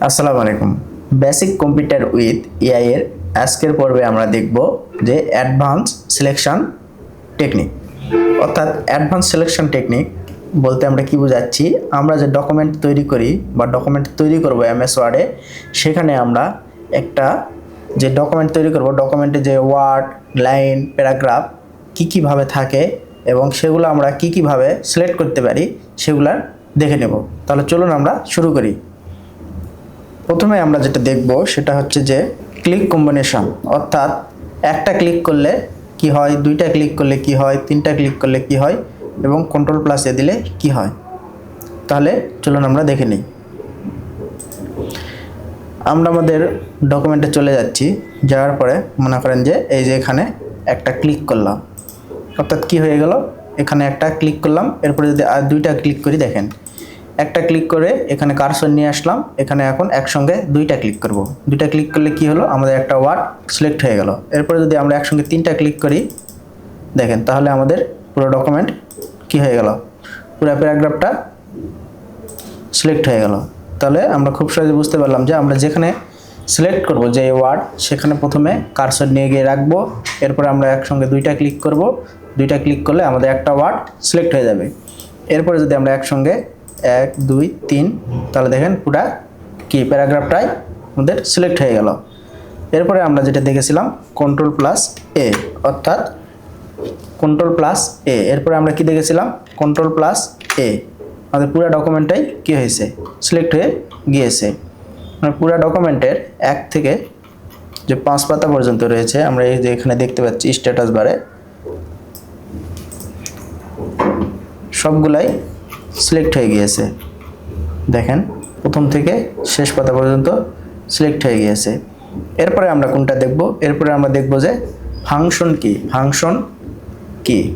আসসালামু আলাইকুম। Basic computer with AI এর আজকের পর্বে আমরা দেখব যে অ্যাডভান্স সিলেকশন টেকনিক। অর্থাৎ অ্যাডভান্স সিলেকশন টেকনিক বলতে আমরা কি বোঝাচ্ছি, আমরা যে ডকুমেন্ট তৈরি করি বা ডকুমেন্ট তৈরি করব এমএস ওয়ার্ডে, সেখানে আমরা একটা যে ডকুমেন্ট তৈরি করব, ডকুমেন্টে যে ওয়ার্ড, লাইন, প্যারাগ্রাফ কী ভাবে থাকে এবং সেগুলো আমরা কীভাবে সিলেক্ট করতে পারি সেগুলা দেখে নেব। তাহলে চলুন আমরা শুরু করি। প্রথমে আমরা যেটা দেখব সেটা হচ্ছে যে ক্লিক কম্বিনেশন, অর্থাৎ একটা ক্লিক করলে কি হয়, দুইটা ক্লিক করলে কি হয়, তিনটা ক্লিক করলে কি হয় এবং কন্ট্রোল+A দিলে কি হয়। তাহলে চলুন আমরা দেখে নিই। আমরা আমাদের ডকুমেন্টে চলে যাচ্ছি, যাওয়ার পরে মনে করেন যে এই যে এখানে একটা ক্লিক করলাম, অর্থাৎ কি হয়ে গেল, এখানে একটা ক্লিক করলাম, এরপরে যদি আর দুইটা ক্লিক করি, দেখেন একটা ক্লিক করে এখানে কার্সর নিয়ে আসলাম, এখানে এখন একসঙ্গে দুইটা ক্লিক করব। দুইটা ক্লিক করলে কি হলো, আমাদের একটা ওয়ার্ড সিলেক্ট হয়ে গেল। এরপরে যদি আমরা একসঙ্গে তিনটা ক্লিক করি, দেখেন তাহলে আমাদের পুরো ডকুমেন্ট কি হয়ে গেল, পুরো প্যারাগ্রাফটা সিলেক্ট হয়ে গেল। তাহলে আমরা খুব সহজে বুঝতে পারলাম যে আমরা যেখানে সিলেক্ট করব যে ওয়ার্ড, সেখানে প্রথমে কার্সর নিয়ে গিয়ে রাখবো, এরপরে আমরা একসঙ্গে দুইটা ক্লিক করব। দুইটা ক্লিক করলে আমাদের একটা ওয়ার্ড সিলেক্ট হয়ে যাবে। এরপরে যদি আমরা একসঙ্গে 1 2 3, তাহলে দেখেন পুরা কি প্যারাগ্রাফটাই আমাদের সিলেক্ট হয়ে গেল। এরপরে আমরা যেটা দেখেছিলাম কন্ট্রোল+A, অর্থাৎ কন্ট্রোল+A, এরপরে আমরা কি দেখেছিলাম কন্ট্রোল+A, আমাদের পুরো ডকুমেন্টটাই কি হয়েছে, সিলেক্ট হয়ে গিয়েছে। মানে পুরো ডকুমেন্টের 1 থেকে যে 5 পাতা পর্যন্ত রয়েছে, আমরা এই যে এখানে দেখতে পাচ্ছি স্ট্যাটাস বারে সবগুলাই সিলেক্ট হয়ে গিয়েছে। দেখেন প্রথম থেকে শেষ পাতা পর্যন্ত সিলেক্ট হয়ে গিয়েছে। এরপরে আমরা কোনটা দেখব, এরপরে আমরা দেখব যে ফাংশন কি।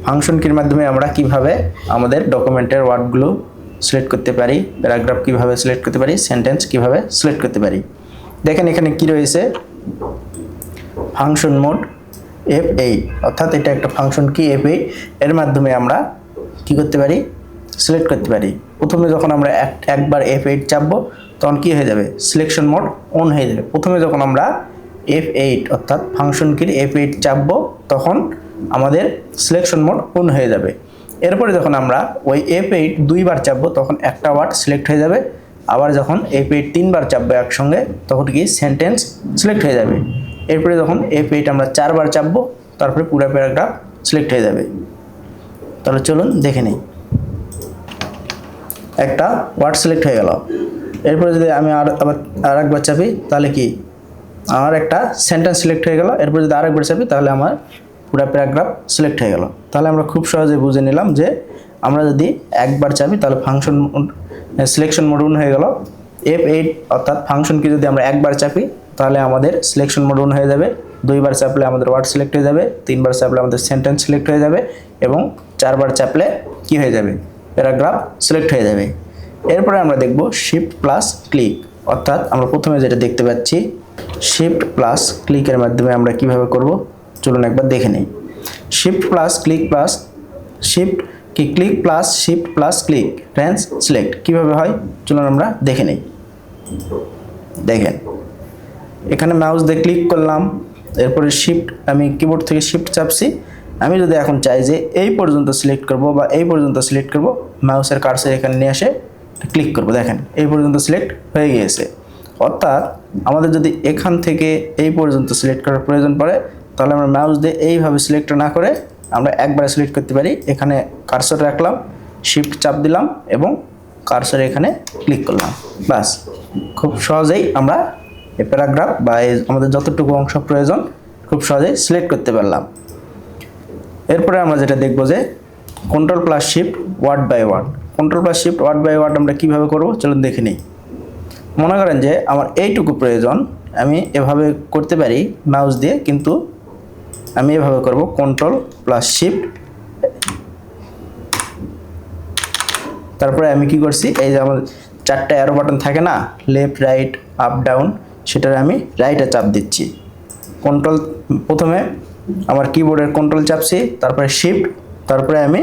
ফাংশন কির মাধ্যমে আমরা কিভাবে আমাদের ডকুমেন্টের ওয়ার্ডগুলো সিলেক্ট করতে পারি, প্যারাগ্রাফ কিভাবে সিলেক্ট করতে পারি, সেন্টেন্স কিভাবে সিলেক্ট করতে পারি। দেখেন এখানে কি রয়েছে, ফাংশন মোড F8, অর্থাৎ এটা একটা ফাংশন কি F8, এর মাধ্যমে আমরা কি করতে পারি, সিলেক্ট করতে পারি। প্রথমে যখন আমরা একবার F8 চাপবো, তখন কি হয়ে যাবে, সিলেকশন মোড অন হয়ে যাবে। প্রথমে যখন আমরা F8 অর্থাৎ ফাংশন কির F8 চাপবো, তখন আমাদের সিলেকশন মোড অন হয়ে যাবে। এরপরে যখন আমরা ওই F8 দুইবার চাপবো, তখন একটা ওয়ার্ড সিলেক্ট হয়ে যাবে। আবার যখন F8 তিনবার চাপবো একসঙ্গে, তখন কি সেন্টেন্স সিলেক্ট হয়ে যাবে। এরপরে যখন F8 আমরা 4বার চাপবো, তারপরে পুরো প্যারাগ্রাফ সিলেক্ট হয়ে যাবে। তাহলে চলুন দেখে নিই। একটা ওয়ার্ড সিলেক্ট হয়ে গেল। এরপরে যদি আমি আবার একবার চাপি, তাহলে কি আমার একটা সেন্টেন্স সিলেক্ট হয়ে গেল। এরপর যদি আরেকবার চাপি, তাহলে আমার পুরো প্যারাগ্রাফ সিলেক্ট হয়ে গেল। তাহলে আমরা খুব সহজে বুঝে নিলাম যে আমরা যদি একবার চাপি, তাহলে ফাংশন সিলেকশন মোড অন হয়ে গেল। F8 অর্থাৎ ফাংশন কি যদি আমরা একবার চাপি, তাহলে আমাদের সিলেকশন মোড অন হয়ে যাবে। দুইবার চাপলে আমাদের ওয়ার্ড সিলেক্ট হয়ে যাবে, তিনবার চাপলে আমাদের সেন্টেন্স সিলেক্ট হয়ে যাবে এবং 4বার চাপলে কি হয়ে যাবে, প্যারাগ্রাফ সিলেক্ট হয়ে যাবে। এরপরে আমরা দেখব Shift+Click, অর্থাৎ আমরা প্রথমে যেটা দেখতে পাচ্ছি Shift+Click-এর মাধ্যমে আমরা কিভাবে করব, চলুন একবার দেখে নিই। Shift+Click+Shift+Click রেঞ্জ সিলেক্ট কিভাবে হয়, চলুন আমরা দেখে নিই। দেখেন এখানে মাউস দিয়ে ক্লিক করলাম, এরপরে আমি কিবোর্ড থেকে শিফট চাপছি। আমি যদি এখন চাই যে এই পর্যন্ত সিলেক্ট করব বা এই পর্যন্ত সিলেক্ট করব, মাউসের কার্সর এখানে নিয়ে এসে ক্লিক করব। দেখেন এই পর্যন্ত সিলেক্ট হয়ে গিয়েছে। অর্থাৎ আমাদের যদি এখান থেকে এই পর্যন্ত সিলেক্ট করার প্রয়োজন পড়ে, তাহলে আমরা মাউস দিয়ে এইভাবে সিলেক্ট না করে আমরা একবারে সিলেক্ট করতে পারি। এখানে কার্সর রাখলাম, শিফট চাপ দিলাম এবং কার্সর এখানে ক্লিক করলাম, বাস খুব সহজেই আমরা এই প্যারাগ্রাফ বা আমাদের যতটুকু অংশ প্রয়োজন খুব সহজেই সিলেক্ট করতে পারলাম। এরপরে আমরা যেটা দেখব যে Ctrl+Shift word by word. Ctrl+Shift word by word আমরা কীভাবে করব, চলুন দেখে নিই। মনে করেন যে আমার এইটুকু প্রয়োজন, আমি এভাবে করতে পারি মাউস দিয়ে, কিন্তু আমি এভাবে করব Ctrl+Shift, তারপরে আমি কি করছি, এই যে আমার 4টা অ্যারো বাটন থাকে না, লেফট রাইট আপ ডাউন, সেটার আমি রাইটে চাপ দিচ্ছি। প্রথমে আমার কিবোর্ডের কন্ট্রোল চাপছি, তারপরে শিফট, তারপরে আমি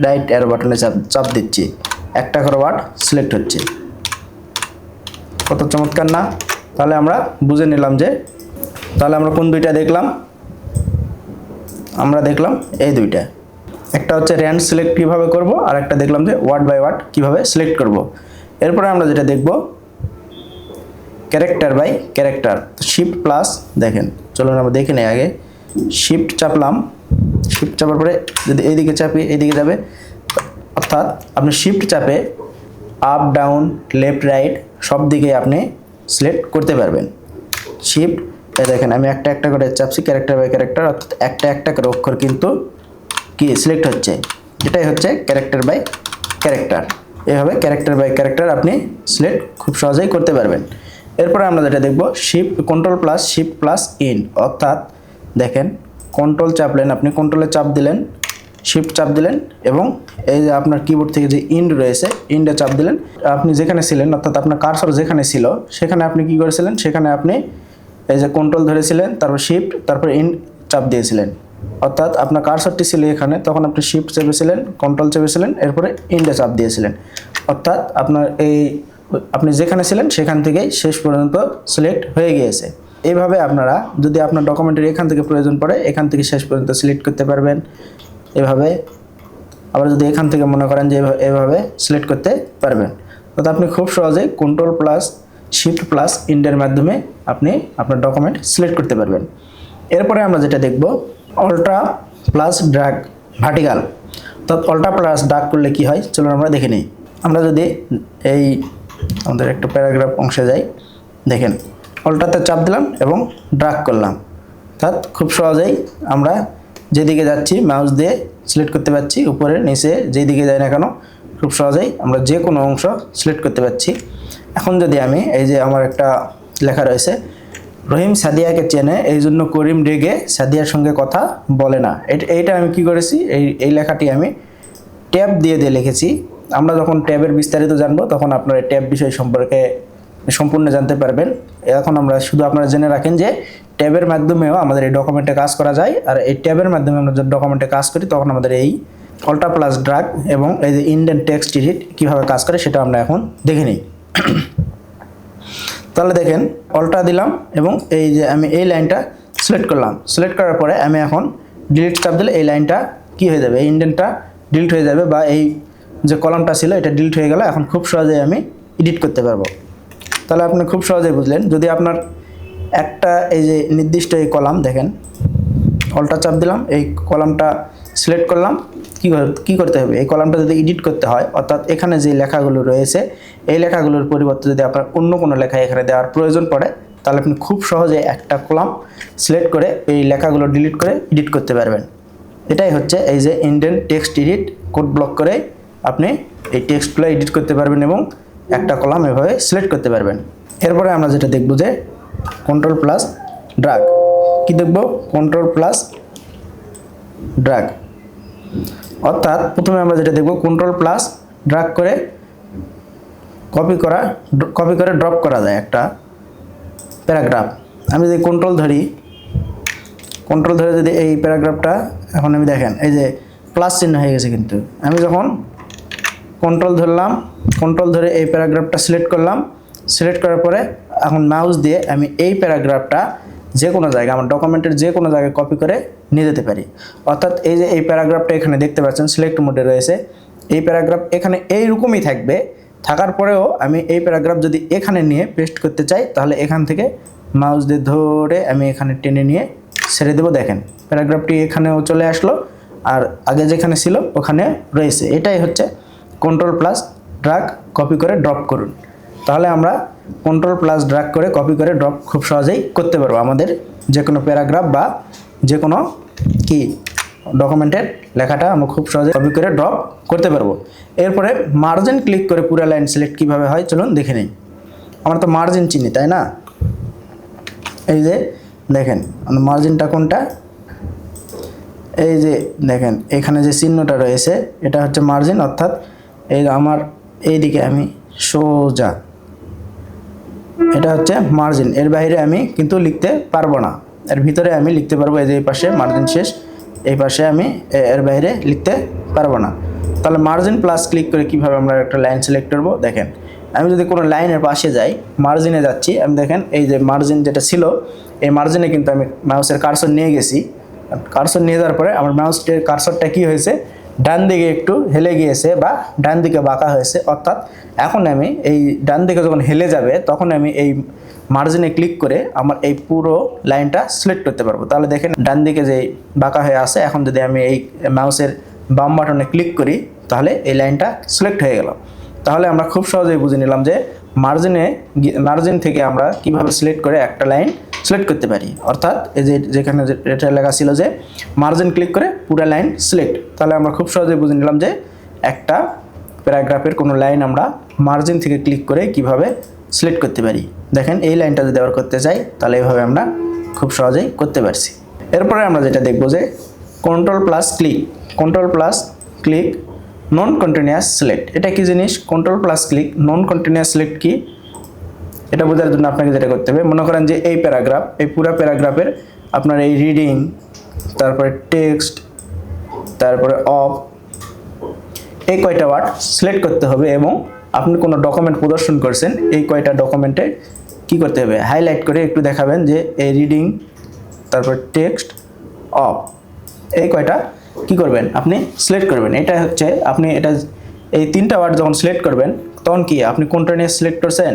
রাইট অ্যারো বাটনে চাপ দিচ্ছি। একটা করে ওয়ার্ড সিলেক্ট হচ্ছে। কত চমৎকার না? তাহলে আমরা বুঝে নিলাম যে তাহলে আমরা কোন দুইটা দেখলাম? আমরা দেখলাম এই দুইটা। একটা হচ্ছে র্যান্ড সিলেক্ট কীভাবে করব, আর একটা দেখলাম যে ওয়ার্ড বাই ওয়ার্ড কীভাবে সিলেক্ট করব। এরপরে আমরা যেটা দেখব character by character. Shift plus দেখেন, চলুন আমরা দেখে নিই আগে। শিফট চাপলাম, শিফট চাপার পরে যদি এইদিকে চাপি এইদিকে যাবে, অর্থাৎ আপনি শিফট চাপে আপ ডাউন লেফট রাইট সব দিকে আপনি সিলেক্ট করতে পারবেন। শিফট দেখেন আমি একটা একটা করে চাপছি ক্যারেক্টার বাই ক্যারেক্টার, অর্থাৎ একটা একটা করে অক্ষর কিন্তু কি সিলেক্ট হচ্ছে। এটাই হচ্ছে ক্যারেক্টার বাই ক্যারেক্টার। এভাবে ক্যারেক্টার বাই ক্যারেক্টার আপনি সিলেক্ট খুব সহজেই করতে পারবেন। এরপরে আমরা যেটা দেখব shift control plus shift plus in, অর্থাৎ দেখেন কন্ট্রোল চাপলেন, আপনি কন্ট্রোলে চাপ দিলেন, শিফট চাপ দিলেন এবং এই যে আপনার কিবোর্ড থেকে যে ইন্ড রয়েছে ইন্ডে চাপ দিলেন। আপনি যেখানে ছিলেন অর্থাৎ আপনার কার্সর যেখানে ছিল সেখানে আপনি কি করেছিলেন, সেখানে আপনি এই যে কন্ট্রোল ধরেছিলেন, তারপর শিফট, তারপর ইন্ড চাপ দিয়েছিলেন। অর্থাৎ আপনার কার্সরটি ছিল এখানে, তখন আপনি শিফট চেপেছিলেন, কন্ট্রোল চেপেছিলেন, এরপরে ইন্ডে চাপ দিয়েছিলেন। অর্থাৎ আপনার আপনি যেখানে ছিলেন সেখান থেকেই শেষ পর্যন্ত সিলেক্ট হয়ে গিয়েছে। এইভাবে আপনারা যদি আপনার ডকুমেন্টের এখান থেকে প্রয়োজন পড়ে এখান থেকে শেষ পর্যন্ত সিলেক্ট করতে পারবেন। এভাবে আবার যদি এখান থেকে মনে করেন যে এভাবে সিলেক্ট করতে পারবেন। অর্থাৎ আপনি খুব সহজে কন্ট্রোল প্লাস শিফট প্লাস ইন্ডের মাধ্যমে আপনি আপনার ডকুমেন্ট সিলেক্ট করতে পারবেন। এরপরে আমরা যেটা দেখব অল্টা প্লাস ড্র্যাগ ভার্টিক্যাল। অর্থাৎ অল্টা প্লাস ড্র্যাগ করলে কি হয় চলুন আমরা দেখে নিই। আমরা যদি এই আমাদের একটা প্যারাগ্রাফ অংশে যাই, দেখেন অল্টাতে চাপ দিলাম এবং ড্র্যাগ করলাম, অর্থাৎ খুব সহজেই আমরা যেদিকে যাচ্ছি মাউস দিয়ে সিলেক্ট করতে পারছি, উপরে নিচে যেদিকে যাই না কেন খুব সহজেই আমরা যে কোনো অংশ সিলেক্ট করতে পারছি। এখন যদি আমি এই যে আমার একটা লেখা রয়েছে রহিম সাদিয়াকে চেনে এই জন্য করিম রেগে সাদিয়ার সঙ্গে কথা বলে না, এইটা আমি কি করেছি, এই লেখাটি আমি ট্যাব দিয়ে লিখেছি। আমরা যখন ট্যাবের বিস্তারিত জানবো তখন আপনারা ট্যাব বিষয় সম্পর্কে সম্পূর্ণ জানতে পারবেন। এখন আমরা শুধু আপনারা জেনে রাখেন যে ট্যাবের মাধ্যমেও আমাদের এই ডকুমেন্টে কাজ করা যায়, আর এই ট্যাবের মাধ্যমে আমরা যখন ডকুমেন্টে কাজ করি তখন আমাদের এই অল্টা প্লাস ড্র্যাগ এবং এই যে ইন্ডেন্ট টেক্সট এডিট কীভাবে কাজ করে সেটা আমরা এখন দেখে নিই। তাহলে দেখেন অল্টা দিলাম এবং এই যে আমি এই লাইনটা সিলেক্ট করলাম, সিলেক্ট করার পরে আমি এখন ডিলিট চাপ দিলে এই লাইনটা কি হয়ে যাবে, এই ইন্ডেন্টটা ডিলিট হয়ে যাবে, বা এই যে কলামটা ছিল এটা ডিলিট হয়ে গেলে এখন খুব সহজেই আমি এডিট করতে পারবো। তাহলে আপনি খুব সহজেই বুঝলেন। যদি আপনার একটা এই যে নির্দিষ্ট এই কলাম দেখেন অল্টা চাপ দিলাম, এই কলামটা সিলেক্ট করলাম, কি করতে হবে, এই কলামটা যদি এডিট করতে হয় অর্থাৎ এখানে যে লেখাগুলো রয়েছে এই লেখাগুলোর পরিবর্তে যদি আপনার অন্য কোনো লেখা এখানে দেওয়ার প্রয়োজন পড়ে তাহলে আপনি খুব সহজে একটা কলাম সিলেক্ট করে এই লেখাগুলো ডিলিট করে এডিট করতে পারবেন। এটাই হচ্ছে এই যে indent text edit, code block করে আপনি এই টেক্সটগুলো এডিট করতে পারবেন এবং একটা কলাম এভাবে সিলেক্ট করতে পারবেন। এরপরে আমরা যেটা দেখব যে কন্ট্রোল প্লাস ড্র্যাগ। কি দেখব, কন্ট্রোল প্লাস ড্র্যাগ, অর্থাৎ প্রথমে আমরা যেটা দেখব কন্ট্রোল প্লাস ড্র্যাগ করে কপি করে ড্রপ করা যায় একটা প্যারাগ্রাফ। আমি যদি কন্ট্রোল ধরে যদি এই প্যারাগ্রাফটা এখন আমি দেখেন এই যে প্লাস চিহ্ন হয়ে গেছে, কিন্তু আমি যখন কন্ট্রোল ধরে এই প্যারাগ্রাফটা সিলেক্ট করলাম, সিলেক্ট করার পরে এখন মাউস দিয়ে আমি এই প্যারাগ্রাফটা যে কোনো জায়গায় আমার ডকুমেন্টের যে কোনো জায়গায় কপি করে নিয়ে যেতে পারি। অর্থাৎ এই যে এই প্যারাগ্রাফটা এখানে দেখতে পাচ্ছেন সিলেক্ট মোডে রয়েছে, এই প্যারাগ্রাফ এখানে এইরকমই থাকবে, থাকার পরেও আমি এই প্যারাগ্রাফ যদি এখানে নিয়ে পেস্ট করতে চাই তাহলে এখান থেকে মাউস দিয়ে ধরে আমি এখানে টেনে নিয়ে ছেড়ে দেবো। দেখেন প্যারাগ্রাফটি এখানেও চলে আসলো আর আগে যেখানে ছিল ওখানে রয়েছে। এটাই হচ্ছে কন্ট্রোল প্লাস ড্র্যাগ কপি করে ড্রপ করুন। তাহলে আমরা কন্ট্রোল প্লাস ড্র্যাগ করে কপি করে ড্রপ খুব সহজেই করতে পারবো আমাদের যে কোনো প্যারাগ্রাফ বা যে কোনো কি ডকুমেন্টের লেখাটা আমরা খুব সহজে কপি করে ড্রপ করতে পারবো। এরপরে মার্জিন ক্লিক করে পুরো লাইন সিলেক্ট কীভাবে হয় চলুন দেখে নিই। আমরা তো মার্জিন চিনি তাই না, এই যে দেখেন মার্জিনটা কোনটা, এই যে দেখেন এখানে যে চিহ্নটা রয়েছে এটা হচ্ছে মার্জিন, অর্থাৎ এই আমার এইদিকে আমি সোজা এটা হচ্ছে মার্জিন, এর বাইরে আমি কিন্তু লিখতে পারবো না, এর ভিতরে আমি লিখতে পারবো। এই যে এই পাশে মার্জিন শেষ, এই পাশে আমি এর বাইরে লিখতে পারবো না। তাহলে মার্জিন প্লাস ক্লিক করে কিভাবে আমরা একটা লাইন সিলেক্ট করবো দেখেন আমি যদি কোনো লাইনের পাশে যাই, মার্জিনে যাচ্ছি, আমি দেখেন এই যে মার্জিন যেটা ছিল, এই মার্জিনে কিন্তু আমি মাউসের কার্সর নিয়ে গেছি। কার্সর নিয়ে যাওয়ার পরে আমার মাউসের কার্সরটা কি হয়েছে, ডান দিকে একটু হেলে গিয়েছে বা ডান দিকে বাঁকা হয়েছে। অর্থাৎ এখন আমি এই ডান দিকে যখন হেলে যাবে তখন আমি এই মার্জিনে ক্লিক করে আমার এই পুরো লাইনটা সিলেক্ট করতে পারবো। তাহলে দেখেন ডান দিকে যে বাঁকা হয়ে আছে, এখন যদি আমি এই মাউসের বাম বাটনে ক্লিক করি তাহলে এই লাইনটা সিলেক্ট হয়ে গেল। তাহলে আমরা খুব সহজেই বুঝে নিলাম যে মার্জিন থেকে আমরা কিভাবে সিলেক্ট করে একটা লাইন সিলেক্ট করতে পারি। অর্থাৎ এই যে যেখানে এটা লেখা ছিল যে মার্জিন ক্লিক করে পুরো লাইন সিলেক্ট, তাহলে আমরা খুব সহজেই বুঝে নিলাম যে একটা প্যারাগ্রাফের কোনো লাইন আমরা মার্জিন থেকে ক্লিক করে কিভাবে সিলেক্ট করতে পারি। দেখেন এই লাইনটা যদি আবার করতে চাই তাহলে এইভাবে আমরা খুব সহজেই করতে পারছি। এরপরে আমরা যেটা দেখব যে কন্ট্রোল প্লাস ক্লিক নন কন্টিনিউয়াস সিলেক্ট। এটা কি জিনিস? কন্ট্রোল প্লাস ক্লিক নন কন্টিনিউয়াস সিলেক্ট কি, এটা বোঝার জন্য আপনাকে যেটা করতে হবে, মনে করেন যে এই প্যারাগ্রাফ, এই পুরো প্যারাগ্রাফের আপনার এই রিডিং, তারপরে টেক্সট, তারপরে অফ, এই কয়টা ওয়ার্ড সিলেক্ট করতে হবে এবং আপনি কোনো ডকুমেন্ট প্রদর্শন করছেন, এই কয়টা ডকুমেন্টে কি করতে হবে, হাইলাইট করে একটু দেখাবেন যে এই রিডিং, তারপর টেক্সট, অফ, এই কয়টা কি করবেন আপনি সিলেক্ট করবেন। এটা হচ্ছে আপনি এটা এই তিনটা ওয়ার্ড যখন সিলেক্ট করবেন তখন কি আপনি কোনটা নিয়ে সিলেক্ট করছেন,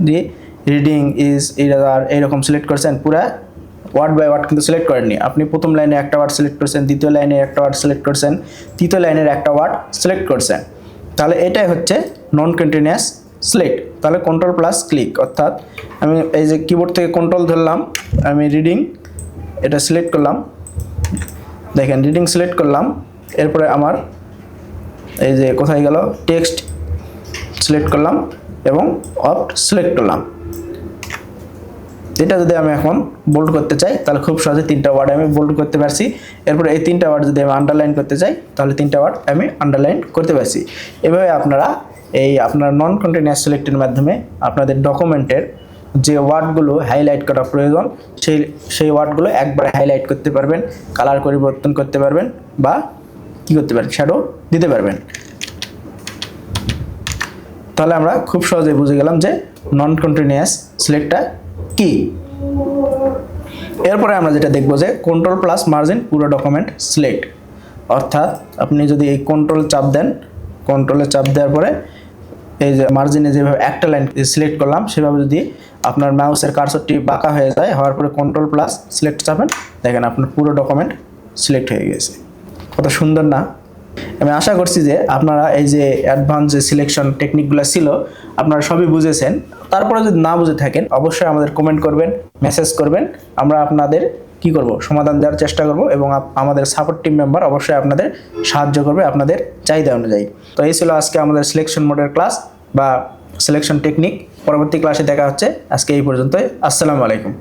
যে রিডিং ইজ আর এইরকম সিলেক্ট করছেন, পুরা ওয়ার্ড বাই ওয়ার্ড কিন্তু সিলেক্ট করেননি। আপনি প্রথম লাইনে একটা ওয়ার্ড সিলেক্ট করছেন, দ্বিতীয় লাইনে একটা ওয়ার্ড সিলেক্ট করছেন, তৃতীয় লাইনের একটা ওয়ার্ড সিলেক্ট করছেন। তাহলে এটাই হচ্ছে নন কন্টিনিউয়াস সিলেক্ট। তাহলে কন্ট্রোল প্লাস ক্লিক, অর্থাৎ আমি এই যে কিবোর্ড থেকে কন্ট্রোল ধরলাম, আমি রিডিং এটা সিলেক্ট করলাম, দেখেন রিডিং সিলেক্ট করলাম, এরপরে আমার এই যে কোথায় গেল টেক্সট সিলেক্ট করলাম এবং অফ সিলেক্ট করলাম। এটা যদি আমি এখন বোল্ড করতে চাই তাহলে খুব সহজে তিনটা ওয়ার্ড আমি বোল্ড করতে পারছি। এরপরে এই তিনটা ওয়ার্ড যদি আমি আন্ডারলাইন করতে চাই তাহলে তিনটা ওয়ার্ড আমি আন্ডারলাইন করতে পারছি। এভাবে আপনারা এই আপনার নন কন্টিনিউয়াস সিলেক্টের মাধ্যমে আপনাদের ডকুমেন্টের যে ওয়ার্ডগুলো হাইলাইট করা প্রয়োজন সেই ওয়ার্ডগুলো একবারে হাইলাইট করতে পারবেন, কালার পরিবর্তন করতে পারবেন বা কী করতে পারবেন, শ্যাডো দিতে পারবেন। তাহলে আমরা খুব সহজে বুঝে গেলাম যে নন কন্টিনিউয়াস সিলেক্টটা কি। এরপরে আমরা যেটা দেখব যে কন্ট্রোল প্লাস মার্জিন পুরো ডকুমেন্ট সিলেক্ট, অর্থাৎ আপনি যদি এই কন্ট্রোলে চাপ দেওয়ার পরে এই যে মার্জিনে যেভাবে একটা লাইন সিলেক্ট করলাম সেভাবে যদি আপনার মাউসের কার্সরটি বাঁকা হয়ে যায়, হওয়ার পরে কন্ট্রোল প্লাস সিলেক্ট চাপেন, দেখেন আপনার পুরো ডকুমেন্ট সিলেক্ট হয়ে গেছে। কত সুন্দর না? আমি আশা করছি যে আপনারা এই যে অ্যাডভান্স যে সিলেকশন টেকনিকগুলো ছিল আপনারা সবই বুঝেছেন। তারপরে যদি না বুঝে থাকেন অবশ্যই আমাদের কমেন্ট করবেন, মেসেজ করবেন, আমরা আপনাদের কি করব সমাধান দেওয়ার চেষ্টা করব এবং আমাদের সাপোর্ট টিম মেম্বার অবশ্যই আপনাদের সাহায্য করবে আপনাদের চাহিদা অনুযায়ী। তো এই ছিল আজকে আমাদের সিলেকশন মোডের ক্লাস বা সিলেকশন টেকনিক। পরবর্তী ক্লাসে দেখা হচ্ছে। আজকে এই পর্যন্তই। আসসালামু আলাইকুম।